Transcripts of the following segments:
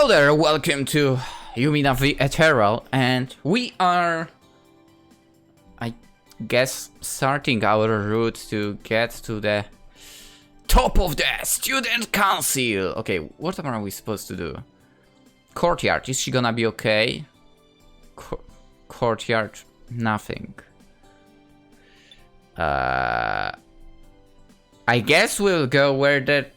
Hello there, welcome to Yumina the Ethereal, and we are, I guess, starting our route to get to the top of the student council. Okay, what are we supposed to do? Courtyard, is she gonna be okay? Courtyard, nothing. I guess we'll go where the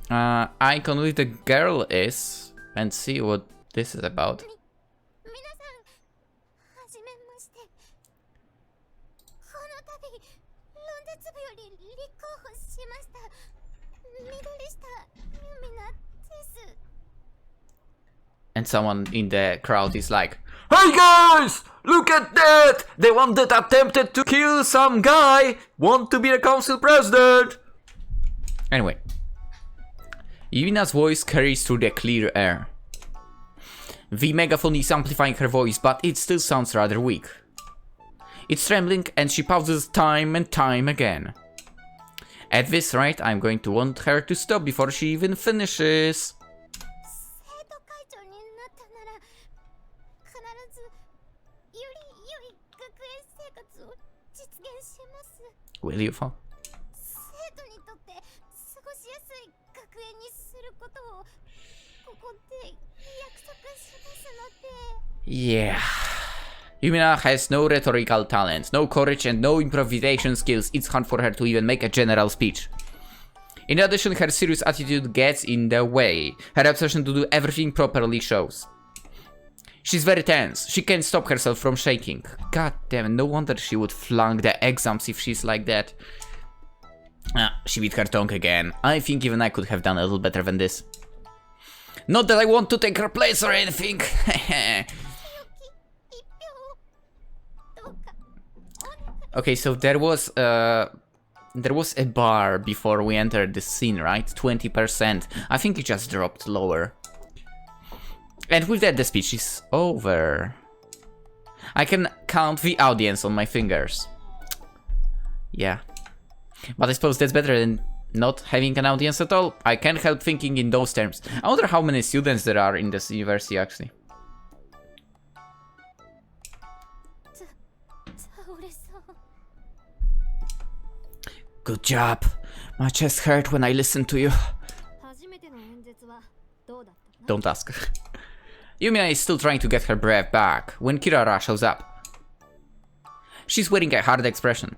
icon with the girl is and see what this is about. And someone in the crowd is like, "Hey guys, look at that! The one that attempted to kill some guy want to be the council president!" Anyway, Yumina's voice carries through the clear air. The megaphone is amplifying her voice, but it still sounds rather weak. It's trembling and she pauses time and time again. At this rate, I'm going to want her to stop before she even finishes. Will you fall? Yeah. Yumina has no rhetorical talent, no courage and no improvisation skills. It's hard for her to even make a general speech. In addition, her serious attitude gets in the way. Her obsession to do everything properly shows. She's very tense. She can't stop herself from shaking. God damn it, no wonder she would flunk the exams if she's like that. She bit her tongue again. I think even I could have done a little better than this. Not that I want to take her place or anything. Okay, so there was a bar before we entered the scene, right? 20%. I think it just dropped lower. And with that, the speech is over. I can count the audience on my fingers. Yeah. But I suppose that's better than not having an audience at all. I can't help thinking in those terms. I wonder how many students there are in this university, actually. Good job. My chest hurt when I listened to you. Don't ask. Yumina is still trying to get her breath back when Kirara shows up. She's wearing a hard expression.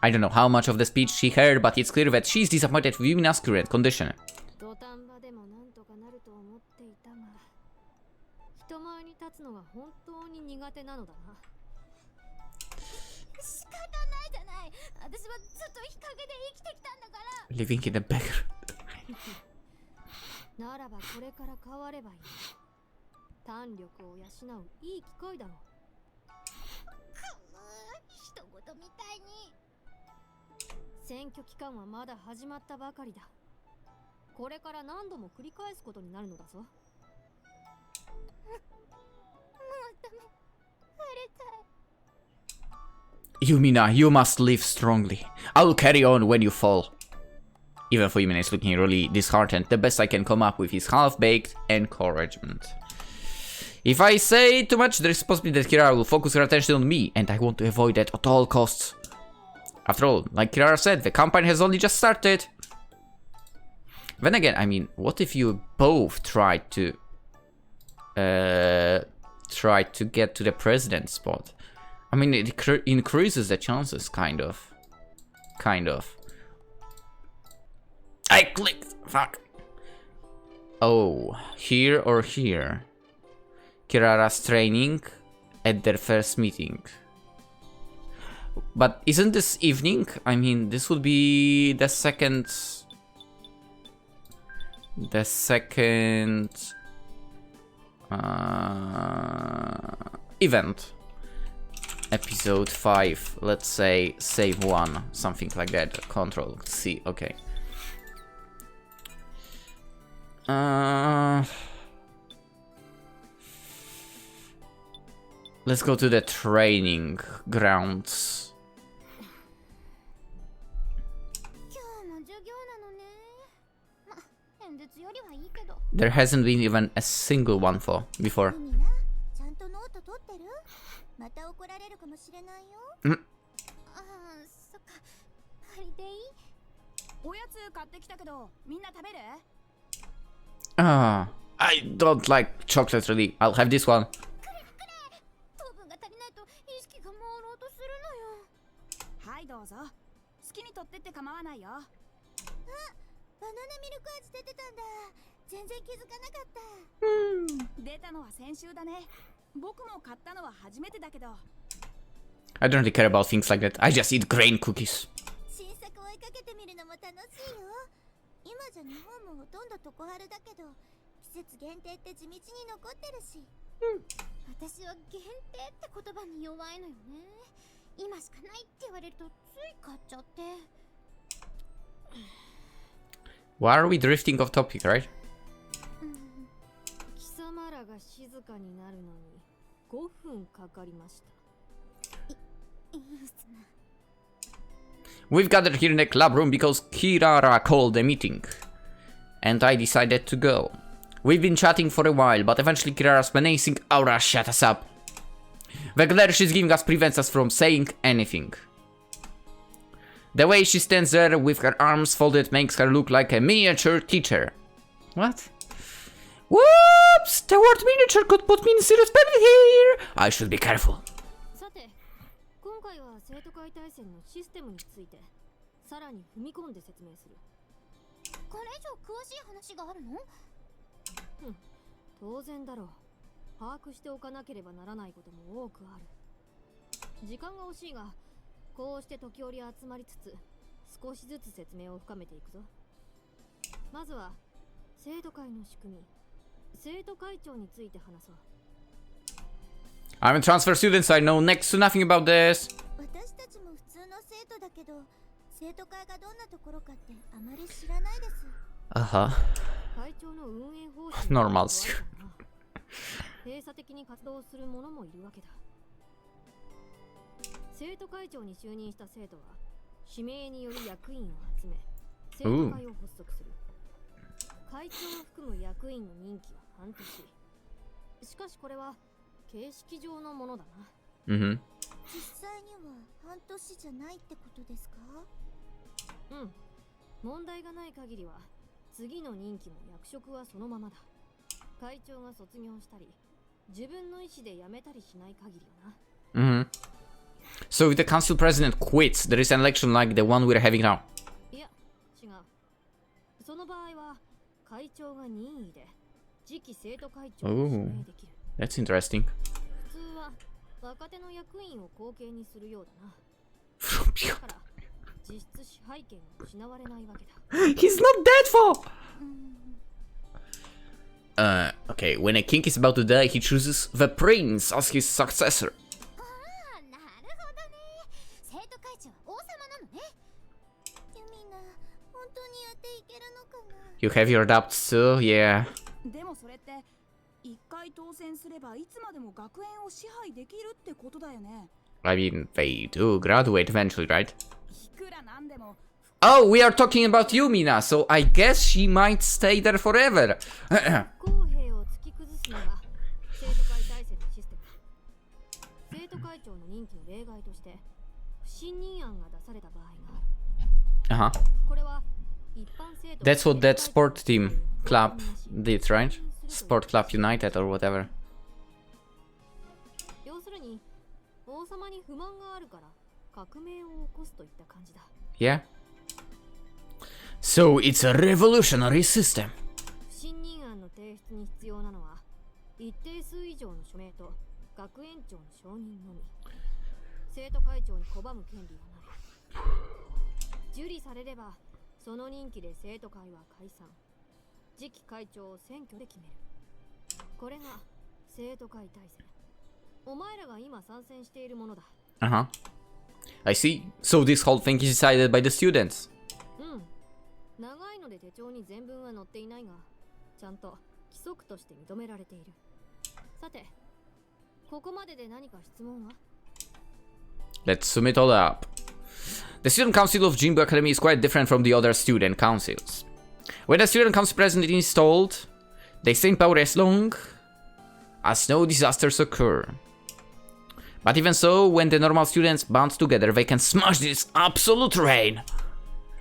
I don't know how much of the speech she heard, but it's clear that she's disappointed with Yumina's current condition. Living in a beggar. Yumina, you must live strongly. I'll carry on when you fall. Even though Yumina is looking really disheartened, the best I can come up with is half-baked encouragement. If I say too much, there is a possibility that Kirara will focus her attention on me, and I want to avoid that at all costs. After all, like Kirara said, the campaign has only just started. Then again, I mean, what if you both tried to get to the president spot? I mean, it increases the chances, kind of. I clicked. Fuck. Oh, here or here? Kirara's training at their first meeting. But isn't this evening? I mean, this would be the second event. Episode 5, let's say save 1, something like that. Control C, okay. Let's go to the training grounds. There hasn't been even a single one before. ちゃんとノート取ってる？また怒られるかもしれないよ。ああ、そっか。借りていい？おやつ買ってきたけど、みんな食べる？ Ah, I don't like chocolate really. I'll have this one. 糖分が足りないと意識が朦朧とするのよ。はい、どうぞ。好きに取ってって構わないよ。あ、バナナミルク味出てたんだ。全然気づかなかった。出たのは先週だね。僕も買ったのは初めてだけど。I don't really care about things like that. I just eat grain cookies. 新作追いかけてみるのも楽しいよ。今じゃ日本もほとんど常春だけど、季節限定って地道に残ってるし。私は限定って言葉に弱いのよね。今しかないって言われるとつい買っちゃって。Why are we drifting off topic, right? 貴様らが静かになるのに5分かかりました。We've gathered here in the club room because Kirara called a meeting. And I decided to go. We've been chatting for a while, but eventually Kirara's menacing aura shut us up. The glare she's giving us prevents us from saying anything. The way she stands there with her arms folded makes her look like a miniature teacher. What? Whoops! The word miniature could put me in serious penalty here! I should be careful. さて、今回は生徒会対戦のシステムについてさらに踏み込んで説明する。これ以上詳しい話があるの？当然だろう。把握しておかなければならないことも多くある。時間が惜しいが、こうして時折集まりつつ少しずつ説明を深めていくぞ。まずは生徒会の仕組み、生徒会長について話そう。I'm a transfer student, so I know next to nothing about this. 私たちも普通の生徒だけど、生徒会がどんなところかってあまり知らないです。会長の運営方針 Normal. 閉鎖的に活動する者もいるわけだ。生徒会長に就任した生徒は指名により役員を集め生徒会を発足する。会長を含む役員の任期は半年。しかしこれは形式上のものだな。実際には半年じゃないってことですか？問題がない限りは次の任期も役職はそのままだ。会長が卒業したり自分の意思で辞めたりしない限りはな。So if the council president quits, there is an election like the one we're having now. いや、違う。その場合は会長が任意で次期生徒会長を指名できる。That's interesting. 普通は若手の役員を後継にするようだな。だから実質支配権が失われないわけだ。He's not dead for. Okay, when a king is about to die, he chooses the prince as his successor. You have your doubts too, yeah. でもそれって一回当選すればいつまでも学園を支配できるってことだよね。I mean, they do graduate eventually, right? いくらなんでも Oh, we are talking about Yumina, so I guess she might stay there forever. 公平を突き崩すのが生徒会体制のシステム。生徒会長の任期の例外として不信任案が出された場合がある。これは一般生徒 That's what that sport team club did, right? Sport Club United or whatever. 要するに王様に不満があるから革命を起こすといった感じだ。Yeah. So it's a revolutionary system. 不信任案の提出に必要なのは一定数以上の署名と学園長の承認のみ。生徒会長に拒む権利はない。受理されればその任期で生徒会は解散。次期会長を選挙で決める。これが生徒会体制。お前らが今参戦しているものだ。I see. So this whole thing is decided by the students. 長いので手帳に全文は載っていないが、ちゃんと規則として認められている。さて、ここまでで何か質問は？ Let's sum it all up. The student council of Jinbu Academy is quite different from the other student councils. When the student council president is installed, They stay in power as long as no disasters occur. But even so, when the normal students band together, they can smash this absolute reign.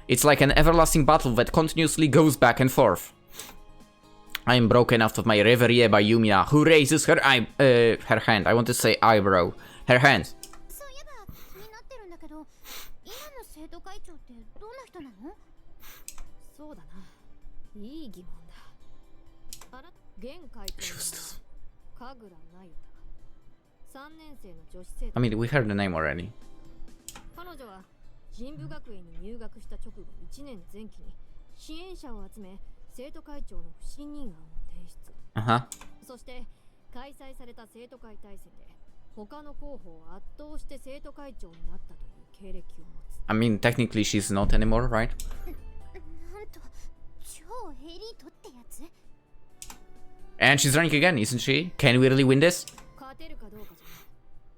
It's like an everlasting battle that continuously goes back and forth. I am broken out of my reverie by Yumina, who raises her her hand. I want to say eyebrow. Her hand. そういえば気になってるんだけど、今の生徒会長ってどんな人なの？そうだな。いい疑問だ。あら、現会長の神楽那由他。3年生の女子生徒。I mean, we heard the name already. 彼女は神部学園に入学した直後1年前期に支援者を集め生徒会長の不信任案を提出。そして開催された生徒会大戦で他の候補を圧倒して生徒会長になったという経歴を持つ。I mean, technically she's not anymore, right? なんと超エリートってやつ。 And she's running again, isn't she? Can we really win this? 勝てるかどうかじゃない。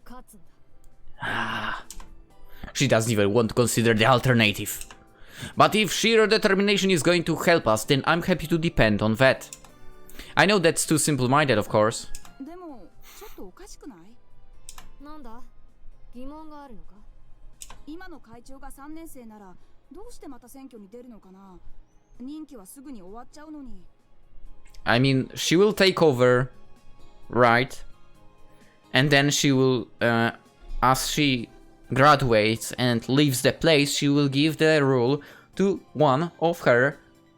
勝つんだ。She doesn't even want to consider the alternative. But if sheer determination is going to help us, then I'm happy to depend on that. I know that's too simple-minded, of course. でもちょっとおかしくない？なんだ？疑問があるのか？今の会長が3年生ならどうしてまた選挙に出るのかな？任期はすぐに終わっちゃうのに。I mean, she will take over, right? And then she will, as she graduates and leaves the place, she will give the rule to one of her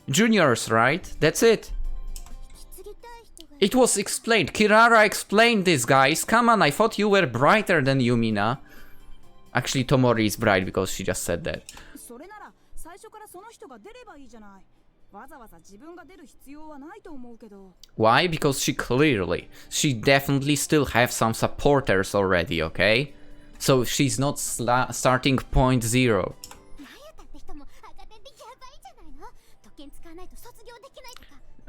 juniors, right? That's it. It was explained. Kirara explained this, guys. Come on, I thought you were brighter than Yumina. Actually, Tomori is bright because she just said that. それなら最初からその人が出ればいいじゃない。わざわざ自分が出る必要はないと思うけど。Why? Because she definitely still have some supporters already, okay? So she's not starting point zero.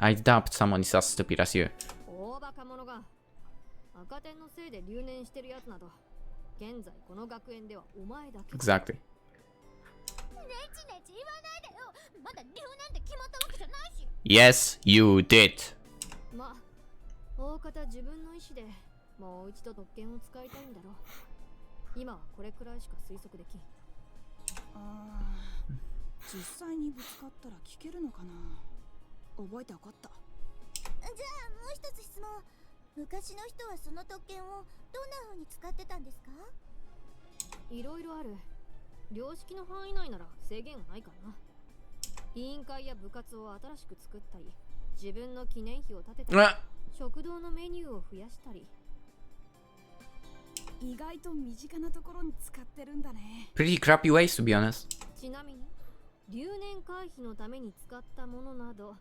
I doubt someone is as stupid as you. Exactly. Yes, you did. 大方自分の意思でもう一度特権を使いたいんだろう。今はこれくらいしか推測できん。実際にぶつかったら聞けるのかな。覚えておこった。じゃあもう一つ質問。昔の人はその特権をどんな風に使ってたんですか？いろいろある。良識の範囲内なら制限はないからな。委員会や部活を新しく作ったり、自分の記念碑を建てたり、食堂のメニューを増やしたり。意外と身近なところに使ってるんだね。Pretty crappy ways, to be honest. ちなみに、留年回避のために使ったものなど、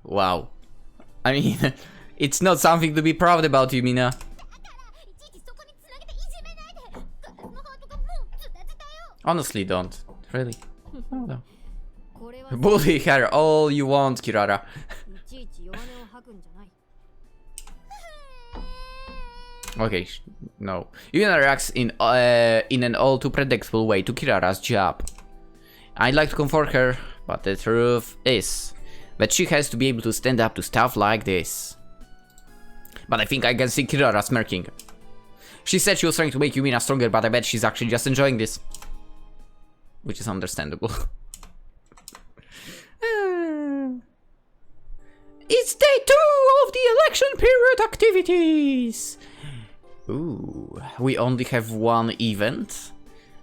Wow. I mean, it's not something to be proud about, Yumina. Honestly, don't. Really. Oh, no. Bully her all you want, Kirara. Okay, no. Yumina reacts in an all too predictable way to Kirara's job. I'd like to comfort her, but the truth is that she has to be able to stand up to stuff like this. But I think I can see Kirara smirking. She said she was trying to make Yumina stronger, but I bet she's actually just enjoying this. Which is understandable. It's day 2 of the election period activities! Ooh, we only have one event?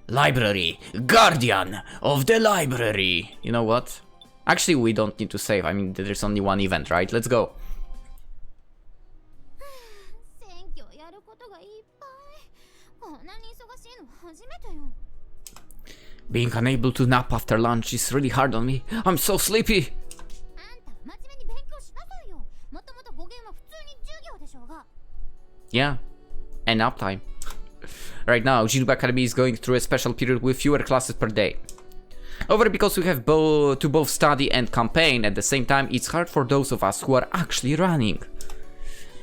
Library! Guardian of the library! You know what? Actually, we don't need to save. I mean, there's only one event, right? Let's go. Being unable to nap after lunch is really hard on me. I'm so sleepy! Yeah, and nap time. Right now, Jinbu Academy is going through a special period with fewer classes per day. However, because we have to both study and campaign at the same time, it's hard for those of us who are actually running.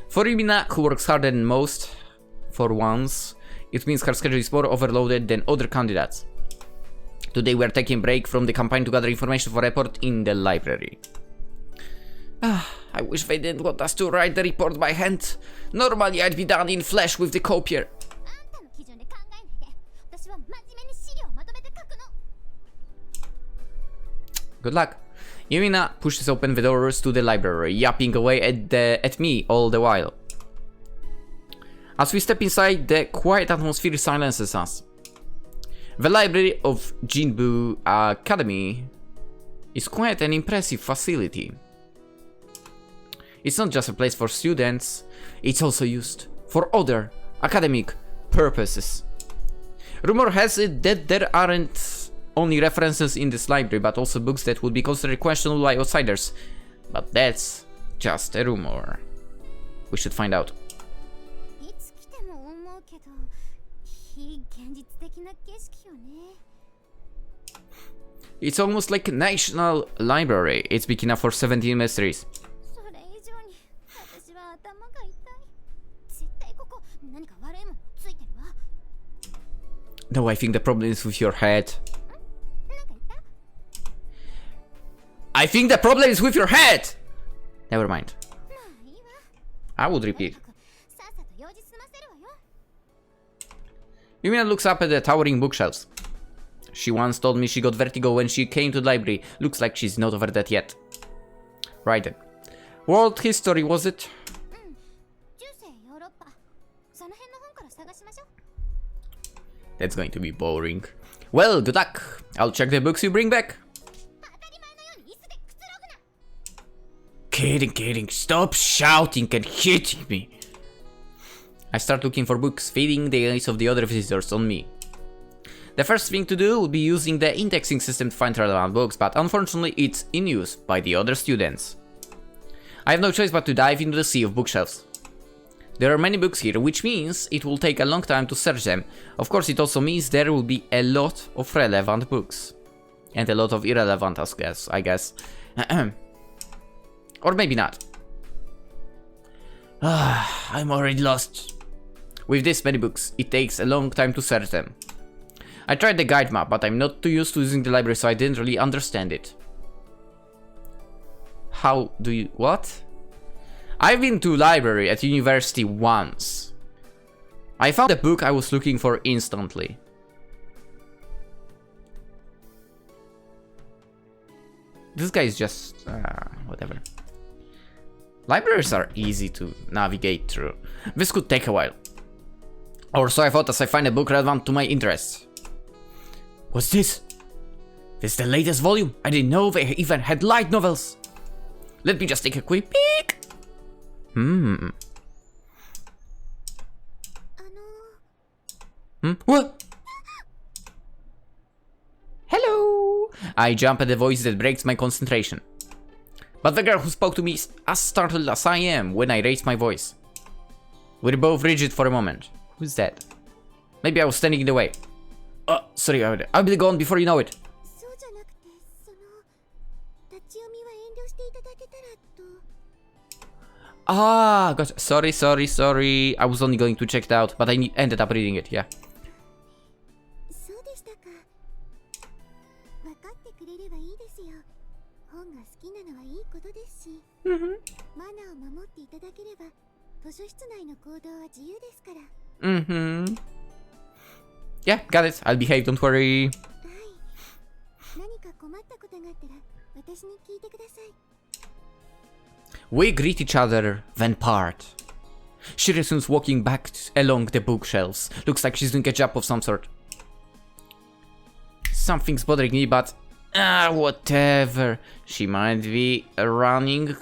For Yumina, who works harder than most, for once, it means her schedule is more overloaded than other candidates. Today we are taking a break from the campaign to gather information for a report in the library. I wish they didn't want us to write the report by hand. Normally I'd be done in flesh with the copier. あんたの基準で考えないで。私は真面目に資料をまとめて書くの。 Good luck. Yumina pushes open the doors to the library, yapping away at me all the while. As we step inside, the quiet atmosphere silences us. The library of Jinbu Academy is quite an impressive facility. It's not just a place for students, it's also used for other academic purposes. Rumor has it that there aren't only references in this library, but also books that would be considered questionable by outsiders. But that's just a rumor. We should find out. いつ来ても思うけど、非現実的な景色よね。 It's almost like a national library. It's big enough for 17 mysteries. それ以上に私は頭が痛い。絶対ここ何か悪いものついてるわ。 No, I think the problem is with your head. なんか言った？ I think the problem is with your head! Never mind. まあいいわ。 I would とに repeat. かくさっさと用事済ませるわよ。 Yumina looks up at the towering bookshelves. She once told me she got vertigo when she came to the library. Looks like she's not over that yet. Right then. World history, was it? 中世ヨーロッパ。その辺の本から探しましょう。 That's going to be boring. Well, good luck. I'll check the books you bring back. 当たり前のように椅子でくつろぐな。 Kidding. Stop shouting and hitting me. I start looking for books, feeding the eyes of the other visitors on me. The first thing to do would be using the indexing system to find relevant books, but unfortunately it's in use by the other students. I have no choice but to dive into the sea of bookshelves. There are many books here, which means it will take a long time to search them. Of course, it also means there will be a lot of relevant books. And a lot of irrelevant, I guess. Or maybe not. I'm already lost. With this many books, it takes a long time to search them. I tried the guide map, but I'm not too used to using the library, so I didn't really understand it. How do you... what? I've been to library at university once. I found the book I was looking for instantly. This guy is just... whatever. Libraries are easy to navigate through. This could take a while. Or so I thought as I find a book relevant to my interests. What's this? This is the latest volume. I didn't know they even had light novels. Let me just take a quick peek. What? Hello. I jump at the voice that breaks my concentration. But the girl who spoke to me is as startled as I am when I raise my voice. We're both rigid for a moment. Who's that? Maybe I was standing in the way. Oh, sorry, I'll be gone before you know it. そうじゃなくて、立ち読みは遠慮していただけたらと。Ah, gotcha. Sorry. I was only going to check it out, but I ended up reading it, yeah. そうでしたか。分かってくれればいいですよ。本が好きなのはいいことですし。マナーを守っていただければ、図書室内の行動は自由ですから。Yeah, got it. I'll behave, don't worry. はい。何か困ったことがあったら、私に聞いてください。We greet each other, then part. She resumes walking back along the bookshelves. Looks like she's doing a job of some sort. Something's bothering me, but... whatever. She might be running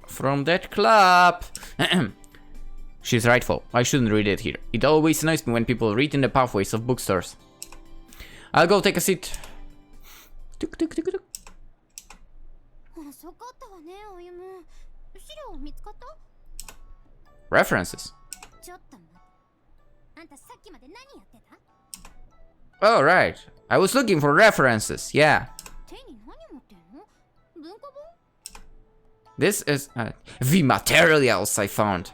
from that club. She's rightful. I shouldn't read it here. It always annoys me when people read in the pathways of bookstores. I'll go take a seat. Tuk. 遅かったわね、おゆむ。資料見つかった？ References. ちょっと待って。あんたさっきまで何やってた？ Oh, right. I was looking for references, yeah. 手に何持ってんの？文庫本？ This is the materials I found.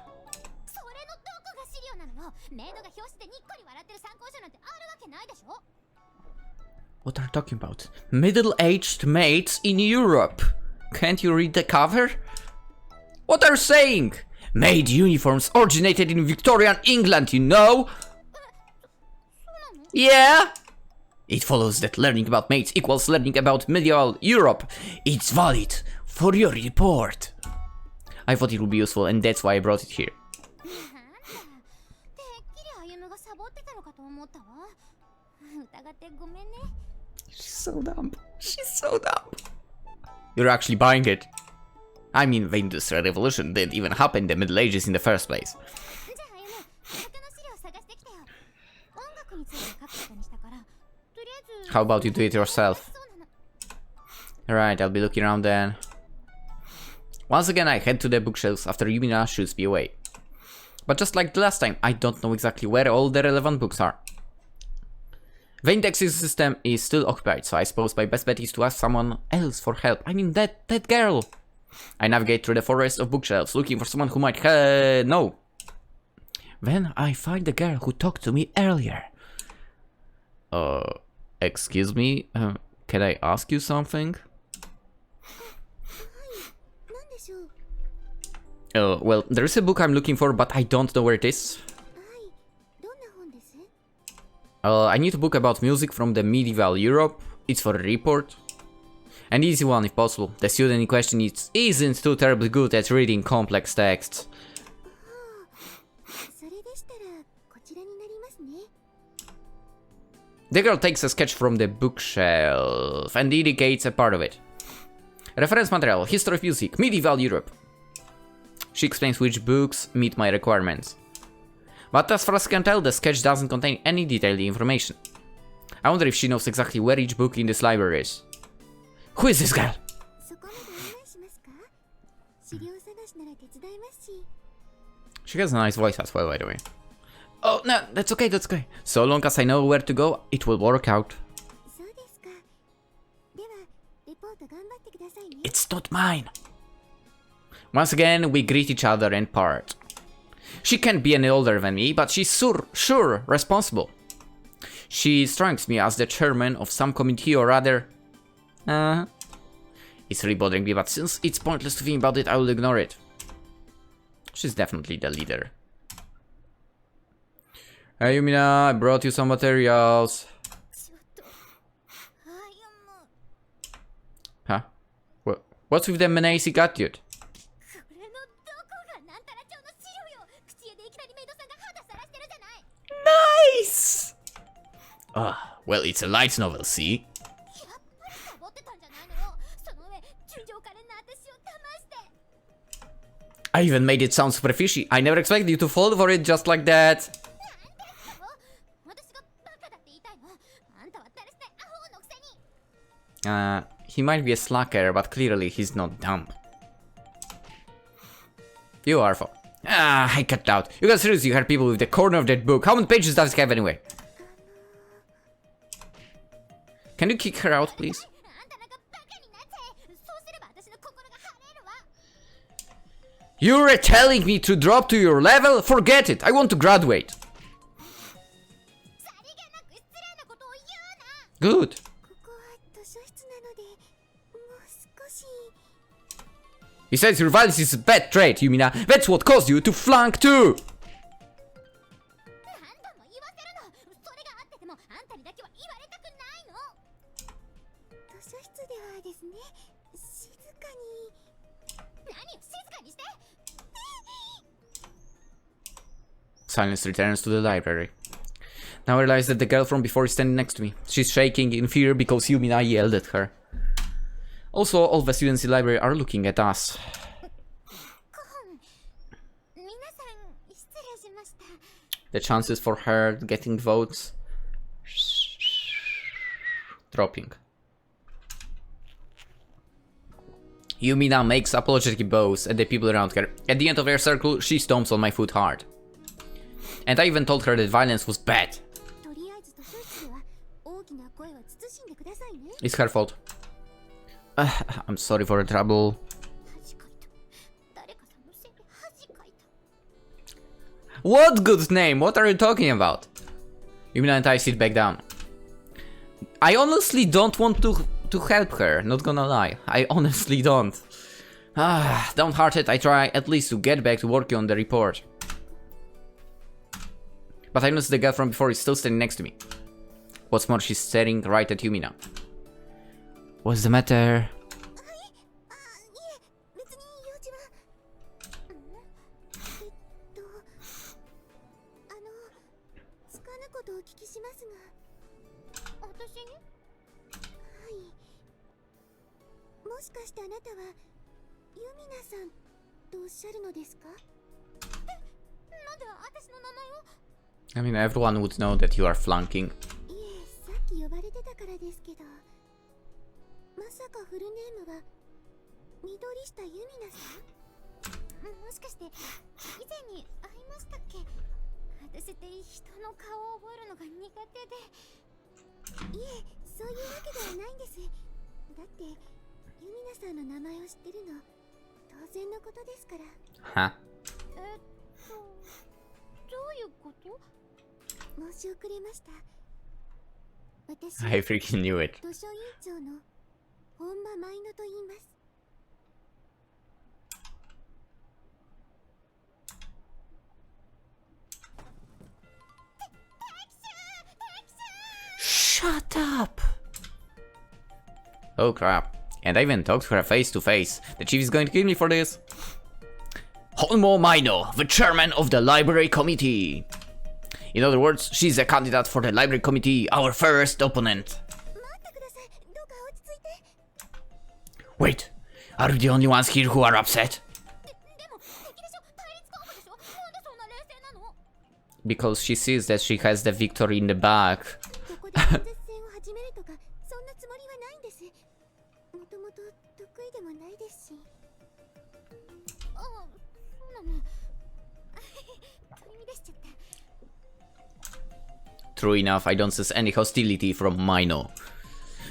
それのどこが資料なのよ。メイドが表紙でにっこり笑ってる参考書なんてあるわけないでしょ。 What are you talking about? Middle-aged maids in Europe. Can't you read the cover? What are you saying? Maid uniforms originated in Victorian England, you know? Yeah? It follows that learning about maids equals learning about medieval Europe. It's valid for your report. I thought it would be useful and that's why I brought it here. She's so dumb. She's so dumb. You're actually buying it. I mean, the Industrial Revolution didn't even happen in the Middle Ages in the first place. How about you do it yourself? Alright, I'll be looking around then. Once again, I head to the bookshelves after Yumina shoots me away. But just like the last time, I don't know exactly where all the relevant books are. The indexing system is still occupied, so I suppose my best bet is to ask someone else for help. I mean, that girl! I navigate through the forest of bookshelves, looking for someone who might know. Then I find the girl who talked to me earlier. Excuse me? Can I ask you something? Well, there is a book I'm looking for, but I don't know where it is. I need a book about music from the medieval Europe. It's for a report. An easy one if possible. The student in question isn't too terribly good at reading complex texts. The girl takes a sketch from the bookshelf and indicates a part of it. Reference material, history of music, medieval Europe. She explains which books meet my requirements. But as far as I can tell, the sketch doesn't contain any detailed information. I wonder if she knows exactly where each book in this library is. Who is this girl? She has a nice voice as well, by the way. Oh, no, that's okay, that's okay. So long as I know where to go, it will work out. It's not mine. Once again, we greet each other and part. She can't be any older than me, but she's sure responsible. She strikes me as the chairman of some committee or other. It's really bothering me, but since it's pointless to think about it, I will ignore it. She's definitely the leader. Hey Yumina, I brought you some materials. Huh? What's with the menacing attitude? Nice! Well, it's a light novel, see? I even made it sound super fishy. I never expected you to fall for it just like that. He might be a slacker, but clearly he's not dumb. You are for. I cut out. You guys seriously hurt people with the corner of that book. How many pages does it have anyway? Can you kick her out, please? You're telling me to drop to your level? Forget it. I want to graduate. Good. Besides, your violence is a bad trait, Yumina. That's what caused you to flunk too. Silence returns to the library. Now I realize that the girl from before is standing next to me. She's shaking in fear because Yumina yelled at her. Also, all the students in the library are looking at us. The chances for her getting votes dropping. Yumina makes apologetic bows at the people around her. At the end of her circle, she stomps on my foot hard. And I even told her that violence was bad. It's her fault. I'm sorry for the trouble. What good name? What are you talking about? Yumina and I sit back down. I honestly don't want to help her, not gonna lie. I honestly don't. Downhearted, I try at least to get back to working on the report. But I noticed the guy from before is still standing next to me. What's more, she's staring right at Yumina. What's the matter? つかぬことをお聞きしますが、私に？はい。もしかしてあなたはユミナさんとおっしゃるのですか？なんで私の名前を？ I mean, everyone would know that you are flunking. いえ、さっき呼ばれてたからですけど、まさかフルネームは緑下ユミナさん？もしかして以前に会いましたっけ？私って人の顔を覚えるのが苦手で。いえ、そういうわけではないんです。だってユミナさんの名前を知ってるの当然のことですから。は？どういうこと？申し遅れました。私 I freaking knew it. 図書委員長の本間舞乃と言います。Shut up! Oh crap. And I even talked to her face to face. The chief is going to kill me for this. Honmo Maino, the chairman of the library committee. In other words, she's a candidate for the library committee, our first opponent. Wait, are we the only ones here who are upset? Because she sees that she has the victory in the bag. True enough, I don't sense any hostility from Maino.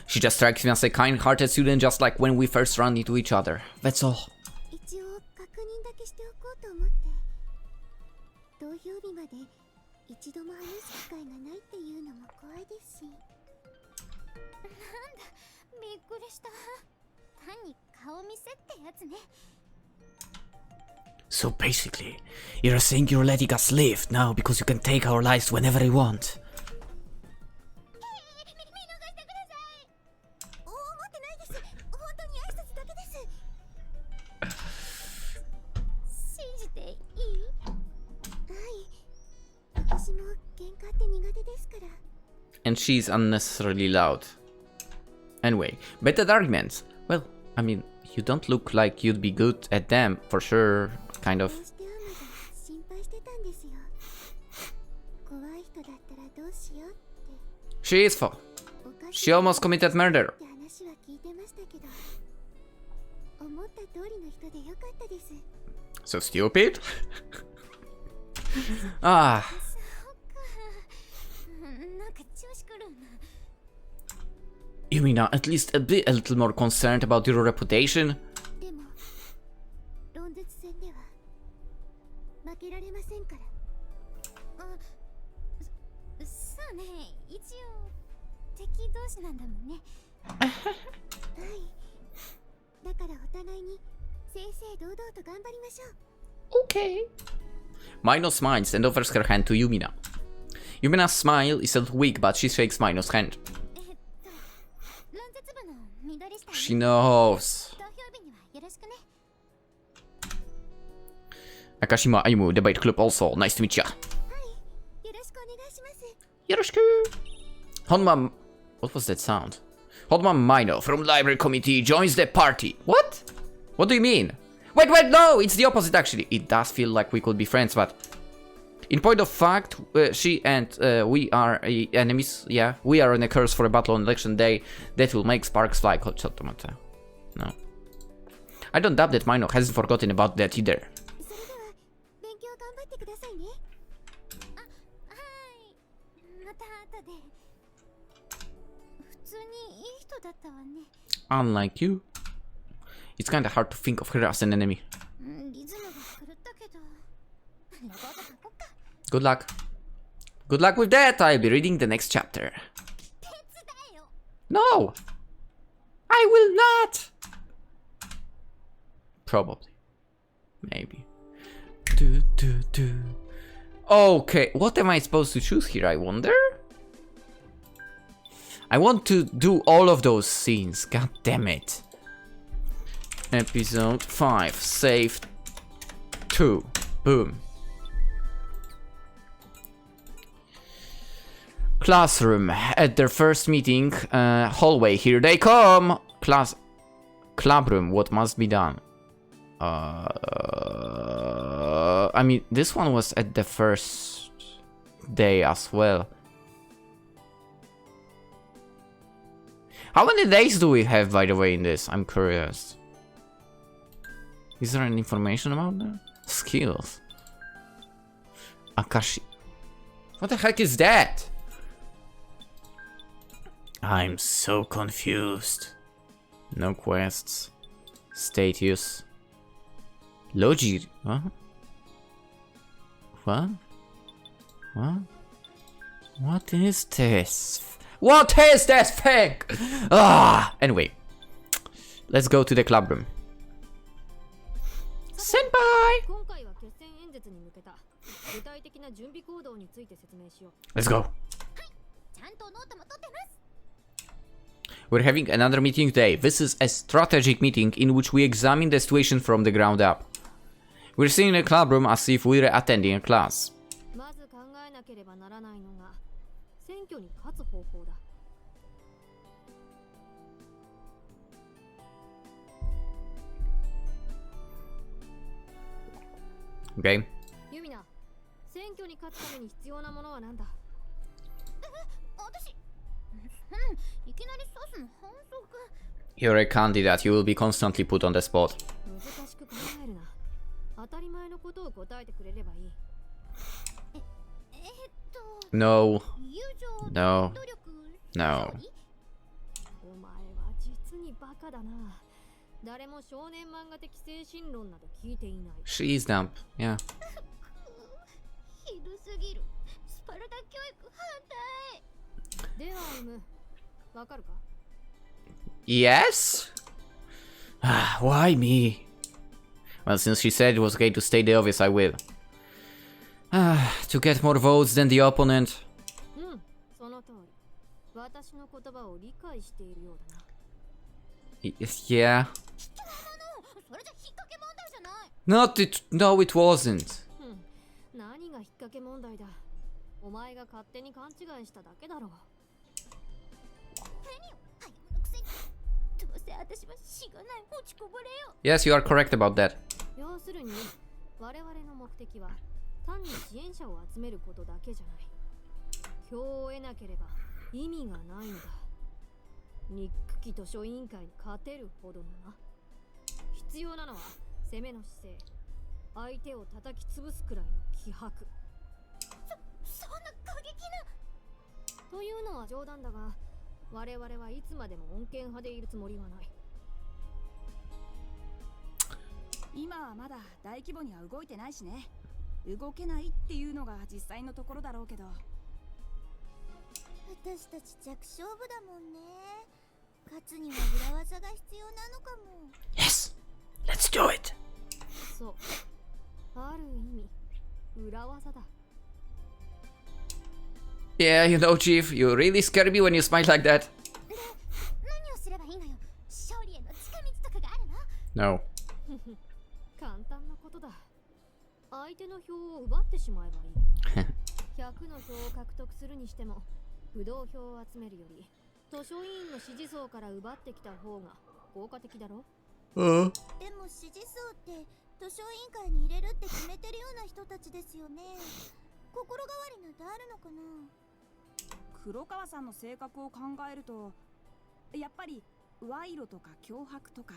She just strikes me as a kind-hearted student, just like when we first ran into each other. That's all. So basically, you're saying you're letting us live now because you can take our lives whenever you want. And she's unnecessarily loud. Anyway, better arguments. Well, I mean, you don't look like you'd be good at them, for sure, kind of. She is for. She almost committed murder. So stupid? Ah. Yumina, at least a little more concerned about your reputation. Okay. Maino smiles and offers her hand to Yumina. Yumina's smile is a little weak, but she shakes Maino's hand. She knows. Akashima Ayumu, debate club also. Nice to meet ya. Yoroshiku. Honma... What was that sound? Honma Maino from library committee joins the party. What? What do you mean? Wait, no! It's the opposite actually. It does feel like we could be friends, but... In point of fact, she and we are enemies. Yeah, we are on a curse for a battle on election day that will make sparks fly. No. I don't doubt that Maino hasn't forgotten about that either. Unlike you, it's kinda hard to think of her as an enemy. Good luck. Good luck with that. I'll be reading the next chapter. No! I will not! Probably. Maybe. Okay, what am I supposed to choose here, I wonder? I want to do all of those scenes, god damn it. Episode 5, save 2. Boom. Classroom. At their first meeting, hallway, here they come! Clubroom, what must be done? I mean, this one was at the first day as well. How many days do we have, by the way, in this? I'm curious. Is there any information about that? Skills. Akashi. What the heck is that? I'm so confused. No quests. Status. Logi. What? What? What? What is this? What is this thing? Ah! Anyway. Let's go to the club room. Senpai! Let's go. We're having another meeting today. This is a strategic meeting in which we examine the situation from the ground up. We're sitting in a club room as if we're attending a class. Okay. Yumina, you're a candidate, you will be constantly put on the spot. No. No. No. She is dumb, yeah. Yes? Why me? Well, since she said it was okay to state the obvious, I will. To get more votes than the opponent. Yeah. No, it wasn't. Yes, you are correct about that. Yes, let's do it. Yeah, you know, Chief, you really scare me when you smile like that. No. Kurokawa さんの性格を考えると、やっぱり賄賂とか脅迫とか。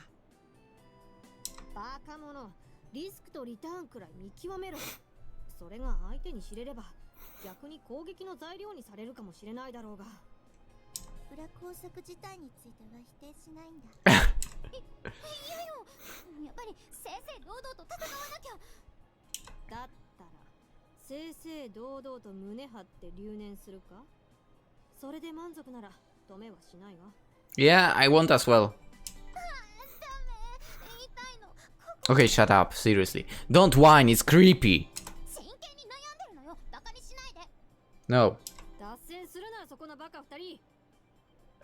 バカ者、リスクとリターンくらい見極めろ。それが相手に知れれば、逆に攻撃の材料にされるかもしれないだろうが。裏工作自体については否定しないんだ。いやよ、やっぱり正々堂々と戦わなきゃ。だったら正々堂々と胸張って留年するか。それで満足なら止めはしないわ。Yeah, I want as well. Okay, shut up. Seriously. Don't whine, it's creepy. 真剣に悩んでるのよ。バカにしないで。 No. 脱線するならそこのバカ二人。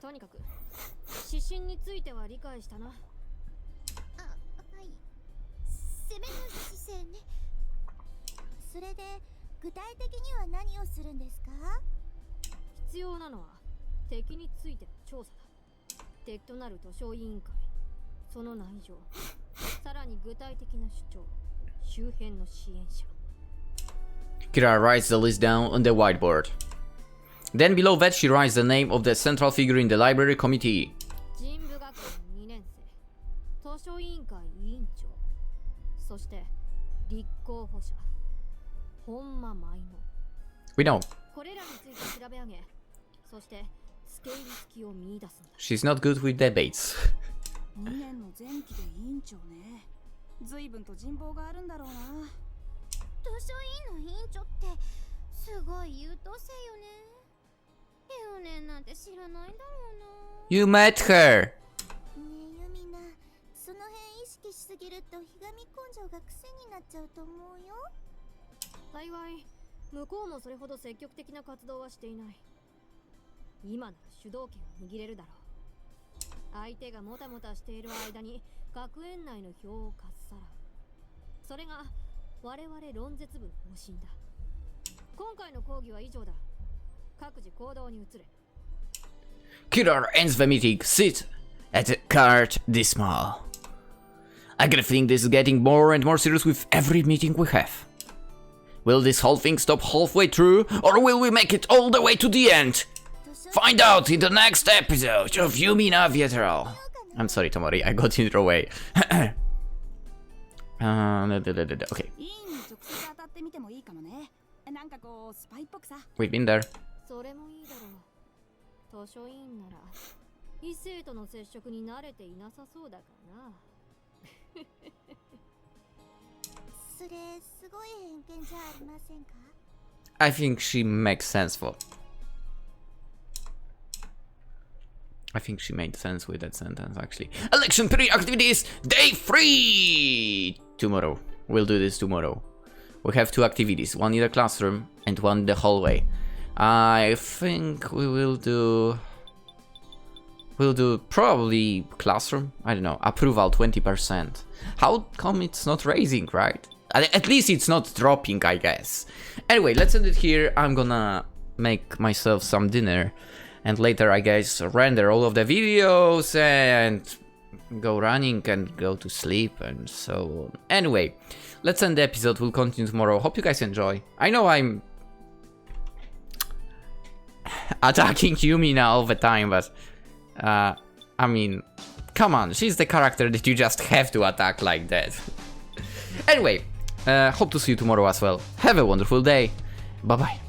とにかく指針については理解したな。あ、はい。攻めの姿勢ね。それで具体的には何をするんですか？必要なのは敵についての調査だ。敵となる図書委員会、その内情、さらに具体的な主張、周辺の支援者。 Kirara writes the list down on the whiteboard. Then below that she writes the name of the central figure in the library committee. 神部学園2年生、図書委員会委員長、そして立候補者、本間舞乃。 We know. これらについて調べ上げ、そして付け入り隙を見出すんだ。 She's not good with debates. 2年の前期で委員長ね。随分と人望があるんだろうな。図書委員の委員長ってすごい優等生よね。4年なんて知らないんだろうな。 You met her. ねえユミナ、その辺意識しすぎるとひがみ根性が癖になっちゃうと思うよ。幸い向こうもそれほど積極的な活動はしていない。今なら主導権を握れるだろう。相手がもたもたしている間に学園内の票をかっさらう。それが我々論説部の方針だ。今回の講義は以上だ。各自行動に移れ。 Kirara ends the meeting. Sit at the cart dismal. I get a feeling this is getting more and more serious with every meeting we have. Will this whole thing stop halfway through, or will we make it all the way to the end? Find out in the next episode of Yumina the Ethereal. I'm sorry, Tomori, I got in your way. Okay. 委員に直接当たってみてもいいかもね。なんかこうスパイっぽくさ。 We've been there. それもいいだろう。図書委員なら異性との接触に慣れていなさそうだからな。それすごい偏見じゃありませんか？ I think she makes sense for. I think she made sense with that sentence, actually. Election pre-activities, day 3! Tomorrow. We'll do this tomorrow. We have 2 activities, one in the classroom and one in the hallway. I think we will do... We'll do probably classroom. I don't know. Approval 20%. How come it's not raising, right? At least it's not dropping, I guess. Anyway, let's end it here. I'm gonna make myself some dinner. And later, I guess, render all of the videos and go running and go to sleep and so on. Anyway, let's end the episode. We'll continue tomorrow. Hope you guys enjoy. I know I'm attacking Yumina all the time, but I mean, come on, she's the character that you just have to attack like that. Anyway, hope to see you tomorrow as well. Have a wonderful day. Bye bye.